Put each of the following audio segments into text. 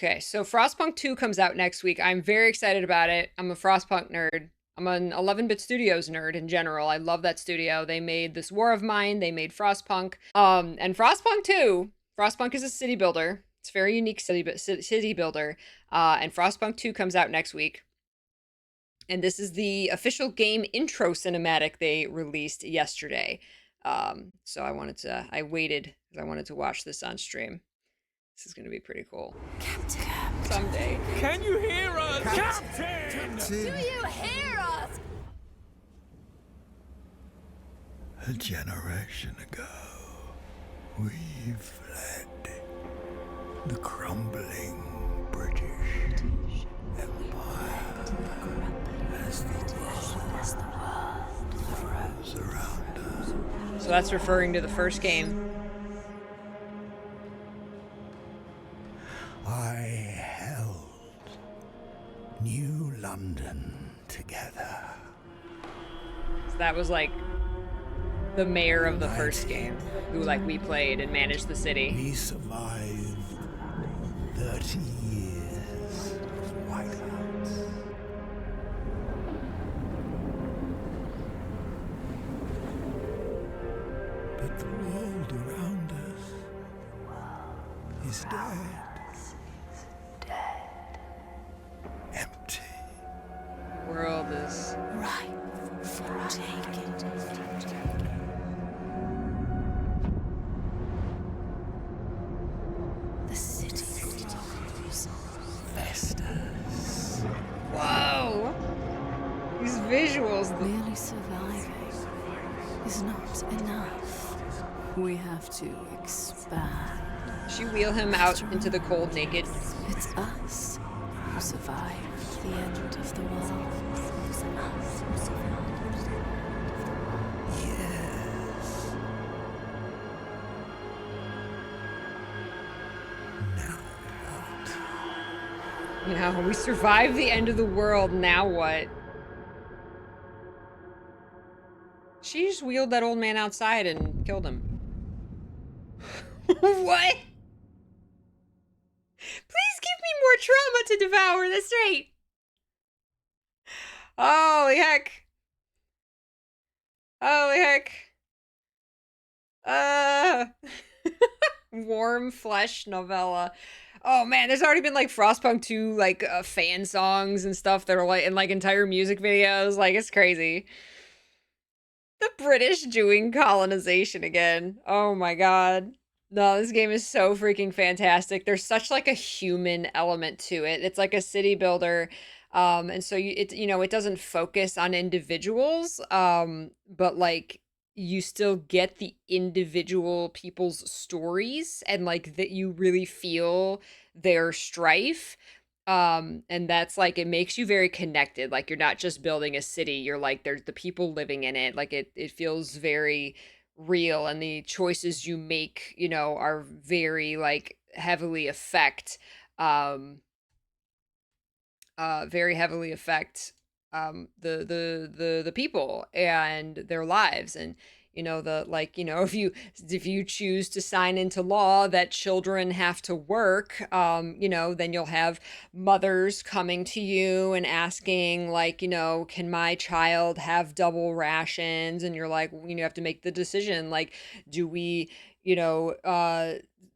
Okay, so Frostpunk 2 comes out next week. I'm very excited about it. I'm a Frostpunk nerd. I'm an 11-bit Studios nerd in general. I love that studio. They made this War of Mine. They made Frostpunk. And Frostpunk 2. Frostpunk is a city builder. It's a very unique city builder. And Frostpunk 2 comes out next week. And this is the official game intro cinematic they released yesterday. So I waited because I wanted to watch this on stream. This is going to be pretty cool. Captain. Someday. Can you hear us? Captain! Do you hear us? A generation ago, we fled the crumbling British Empire as the world froze around us. So that's referring to the first game. I held New London together. So that was like the mayor of the first game, who like we played and managed the city. We survived 30 years of whiteouts. But the world around us is dead. Empty. World is Ripe for taking. The city grows. Festus. whoa. These visuals. Merely surviving is not enough. We have to expand. She wheel him out into the cold naked. It's us who survived the end of the world. It's us who survived. Yes. Now what? Now we survived the end of the world. Now what? She just wheeled that old man outside and killed him. What? Please give me more trauma to devour. That's right. Holy heck. Holy heck. Warm flesh novella. Oh man, there's already been like Frostpunk 2 like fan songs and stuff that are like in like entire music videos. Like it's crazy. The British doing colonization again. Oh my god. No, this game is so freaking fantastic. There's such like a human element to it. It's like a city builder. And so it doesn't focus on individuals, but like you still get the individual people's stories and like that you really feel their strife. And that's like it makes you very connected. Like you're not just building a city, you're like there's the people living in it. Like it feels very real, and the choices you make, are very like heavily affect the people and their lives. And if you choose to sign into law that children have to work, then you'll have mothers coming to you and asking like, can my child have double rations? And you're like, you have to make the decision, like, do we,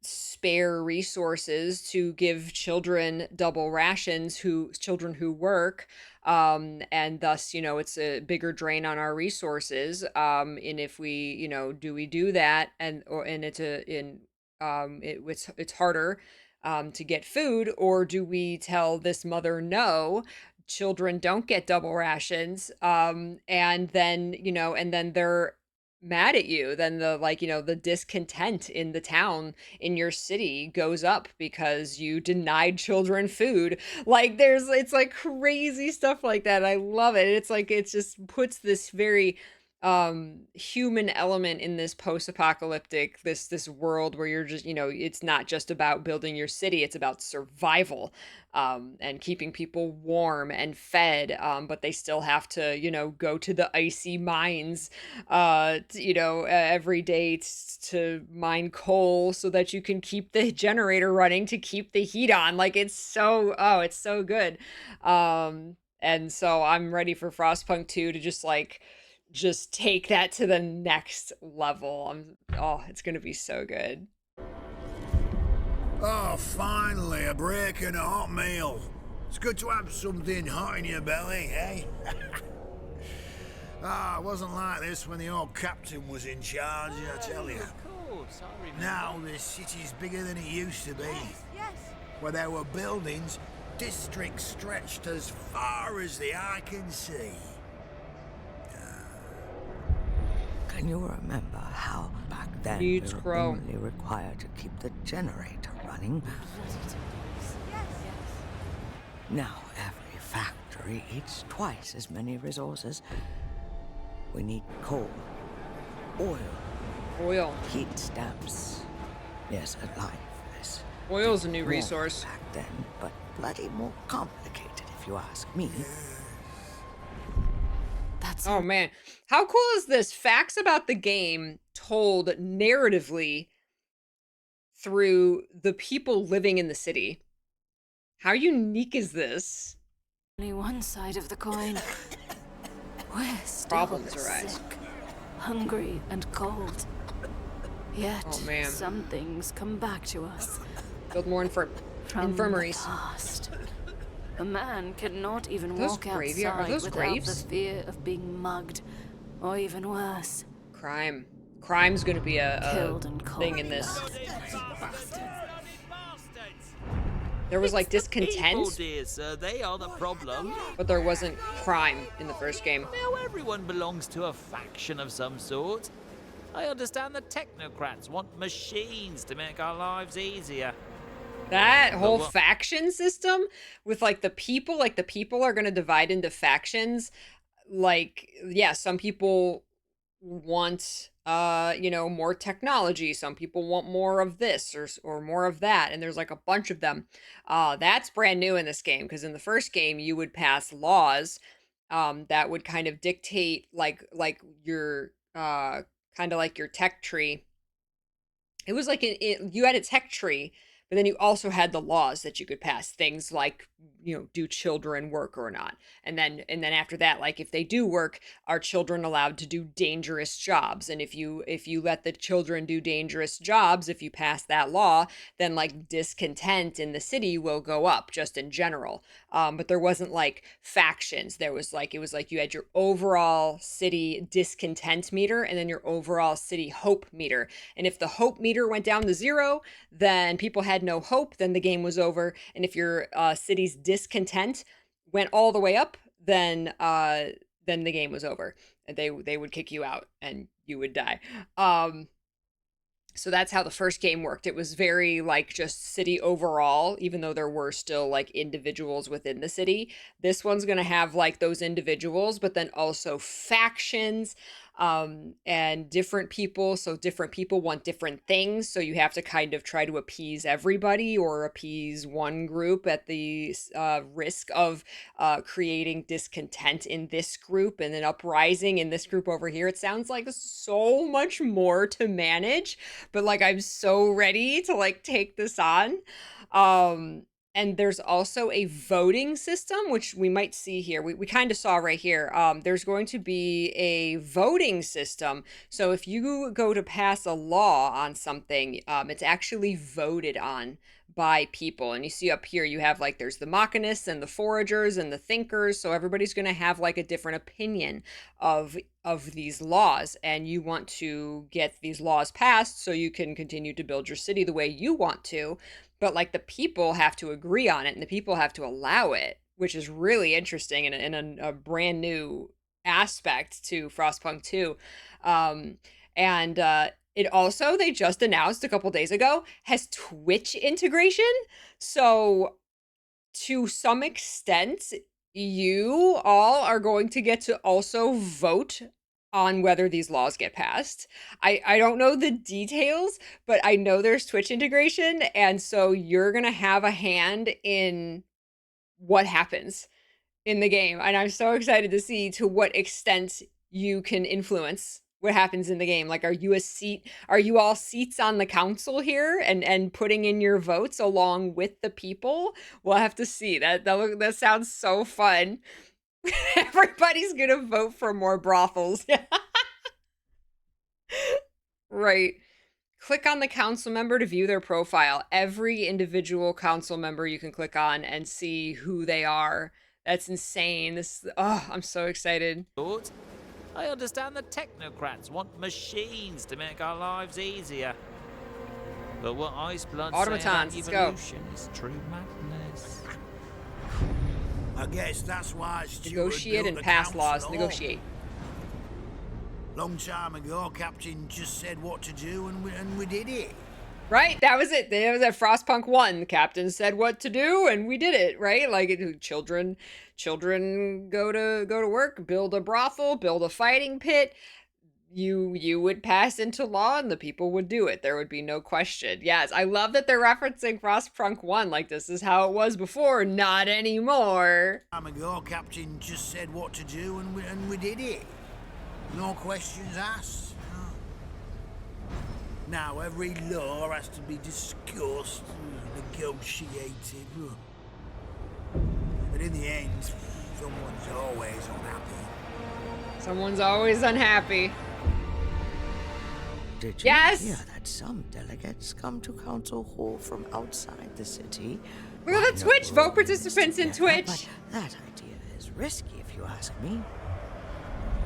spare resources to give children double rations, children who work, and thus it's a bigger drain on our resources, and if we do we do that, and it's harder to get food, or do we tell this mother no, children don't get double rations, and then they're mad at you, then the discontent in the town, in your city, goes up because you denied children food. Like it's like crazy stuff like that. I love it. It's like it just puts this very human element in this post-apocalyptic this world where you're just, it's not just about building your city, it's about survival, and keeping people warm and fed, but they still have to, go to the icy mines, every day to mine coal so that you can keep the generator running to keep the heat on. Like, it's so good. And so I'm ready for Frostpunk 2 to just take that to the next level. It's gonna be so good. Oh, finally, a break and a hot meal. It's good to have something hot in your belly, eh? It wasn't like this when the old captain was in charge, I tell you. Of course, I remember. Now this city's bigger than it used to be. Where there were buildings, districts stretched as far as the eye can see. Can you remember how back then Needs we were grow. only required to keep the generator running? Now every factory eats twice as many resources. We need coal, oil, heat stamps. Yes, a life is Oil's a new warm resource. back then, but bloody more complicated if you ask me. That's Oh man, how cool is this? Facts about the game told narratively through the people living in the city. How unique is this? only one side of the coin. We're still Problems arise. sick, hungry, and cold. Yet Oh, man. some things come back to us Build more from infirmaries. the past. A man cannot even Those walk graveyard- are outside those without graves? the fear of being mugged, or even worse, Crime. Crime's gonna be a killed and thing in this. Bastards. There was like People, discontent, dear sir, they are the problem. but there wasn't crime in the first game. Now everyone belongs to a faction of some sort. I understand the technocrats want machines to make our lives easier. That whole what- faction system with like the people are going to divide into factions. Like, yeah, some people want more technology, some people want more of this or more of that, and there's like a bunch of them. That's brand new in this game, because in the first game you would pass laws that would kind of dictate like your kind of like your tech tree. It was like you had a tech tree, but then you also had the laws that you could pass, things like, do children work or not? And then after that, like, if they do work, are children allowed to do dangerous jobs? And if you let the children do dangerous jobs, if you pass that law, then like discontent in the city will go up just in general. But there wasn't like factions. It was like you had your overall city discontent meter and then your overall city hope meter. And if the hope meter went down to 0, then people had no hope, then the game was over. And if your city's discontent went all the way up, then the game was over. They would kick you out and you would die. So that's how the first game worked. It was very like just city overall, even though there were still like individuals within the city. This one's going to have like those individuals, but then also factions, and different people. So different people want different things. So you have to kind of try to appease everybody or appease one group at the risk of creating discontent in this group and an uprising in this group over here. It sounds like so much more to manage, but like I'm so ready to like take this on. And there's also a voting system, which we might see here. We kind of saw right here. There's going to be a voting system. So if you go to pass a law on something, it's actually voted on by people. And you see up here, you have like, there's the machinists and the foragers and the thinkers. So everybody's going to have like a different opinion of these laws. And you want to get these laws passed so you can continue to build your city the way you want to. But like the people have to agree on it and the people have to allow it, which is really interesting and in a brand new aspect to Frostpunk 2. And it also, they just announced a couple days ago, has Twitch integration. So to some extent, you all are going to get to also vote on whether these laws get passed. I don't know the details, but I know there's Twitch integration, and so you're gonna have a hand in what happens in the game. And I'm so excited to see to what extent you can influence what happens in the game. Like, are you all seats on the council here and putting in your votes along with the people? We'll have to see. That sounds so fun. Everybody's gonna vote for more brothels. Right. Click on the council member to view their profile. Every individual council member you can click on and see who they are. That's insane. I'm so excited. I understand the technocrats want machines to make our lives easier. But what Iceblood say about Automatons, let's go. evolution is true madness. I guess that's why Stuart Negotiate built and the pass council laws. at all. Negotiate. Long time ago, Captain just said what to do, and we did it. Right, that was it. That was at Frostpunk 1. The captain said what to do, and we did it. Right, like children go to work, build a brothel, build a fighting pit. You would pass into law, and the people would do it. There would be no question. Yes, I love that they're referencing Frostpunk 1. Like, this is how it was before, not anymore. Time ago, Captain just said what to do, and we did it. No questions asked. Now every law has to be discussed, negotiated. But in the end, someone's always unhappy. Someone's always unhappy. Did you Yes! hear that some delegates come to Council Hall from outside the city? Look at the Twitch. Vote participants in Twitch. But that idea is risky, if you ask me.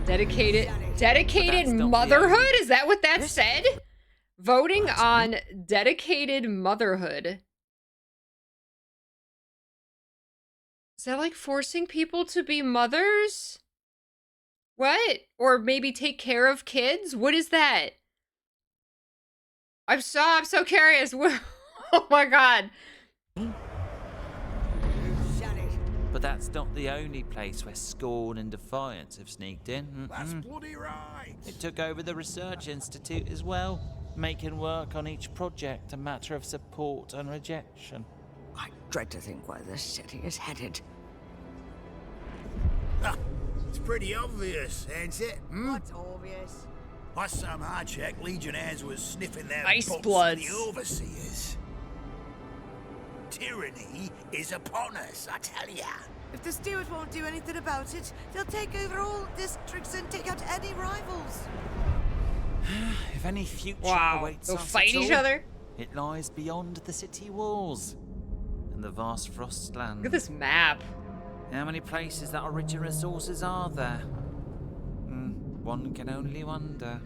Dedicated But not motherhood? Is that what that said? Voting on dedicated motherhood. Is that like forcing people to be mothers? What? Or maybe take care of kids? What is that? I'm so curious. Oh my god. But that's not the only place where scorn and defiance have sneaked in. That's bloody right. It took over the research institute as well, making work on each project a matter of support and rejection. I dread to think where this city is headed. It's pretty obvious, ain't it? What's obvious? Last time I checked, Legionnaires was sniffing their Ice butts bloods. for the overseers. Tyranny is upon us, I tell ya. If the stewards won't do anything about it, they'll take over all districts and take out any rivals. If any future Wow. awaits They'll us fight at each all, other? it lies beyond the city walls, in the vast Frostland. Look at this map. How many places that are rich in resources are there? One can only wonder.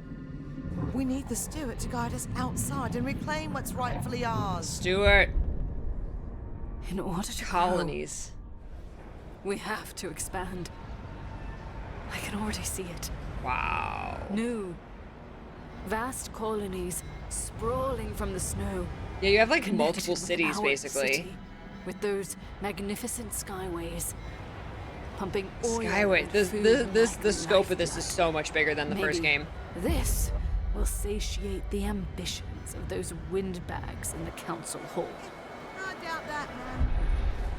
We need the steward to guide us outside and reclaim what's rightfully ours. Stuart. In order to Colonies. grow, we have to expand. I can already see it. Wow. New, vast colonies sprawling from the snow. Yeah, you have like connected multiple with cities our basically. city, with those magnificent skyways, pumping oil. Skyway. and The food scope like of this is so much bigger than the first Maybe game. This will satiate the ambitions of those windbags in the council hall. I doubt that, man.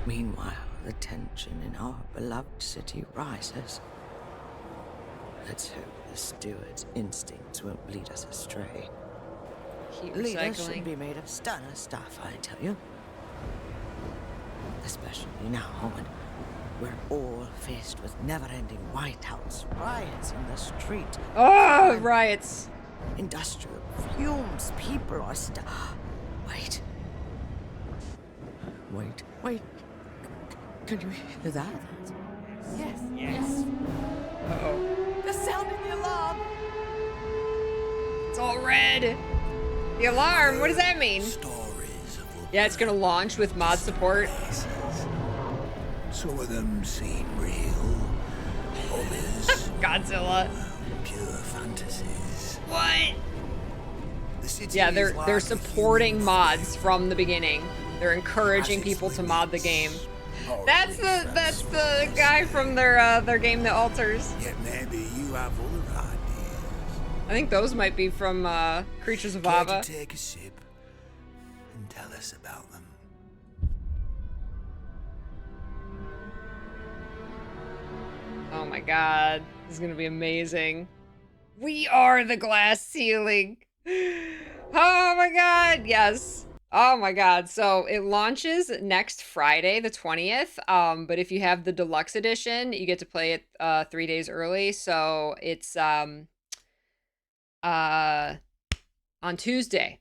Meanwhile, the tension in our beloved city rises. Let's hope the steward's instincts won't lead us astray. Heat Leaders should recycling. be made of sterner stuff, I tell you. Especially now when we're all faced with never-ending whiteouts, riots in the street. Oh, riots. Industrial fumes, people are Wait. Can you hear that? Yes. Uh-oh. They're sounding the alarm. It's all red. The alarm. What does that mean? Stories of Yeah, it's gonna launch with mod support. places. Some of them seem real. Others, Godzilla. pure fantasies. What? The city Yeah, is they're like a supporting human mods flame. from the beginning. They're encouraging As its people to mod the release, game. horribly That's the transforms. guy from their game, The Altars. Yet maybe you have other ideas. I think those might be from Creatures of Care Lava. to take a sip and tell us about them? Oh my god, this is gonna be amazing. We are the glass ceiling. Oh my god, yes. Oh my god, so it launches next Friday, the 20th. But if you have the deluxe edition, you get to play it 3 days early. So it's on Tuesday.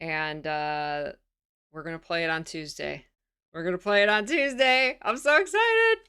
And we're gonna play it on Tuesday. We're gonna play it on Tuesday. I'm so excited.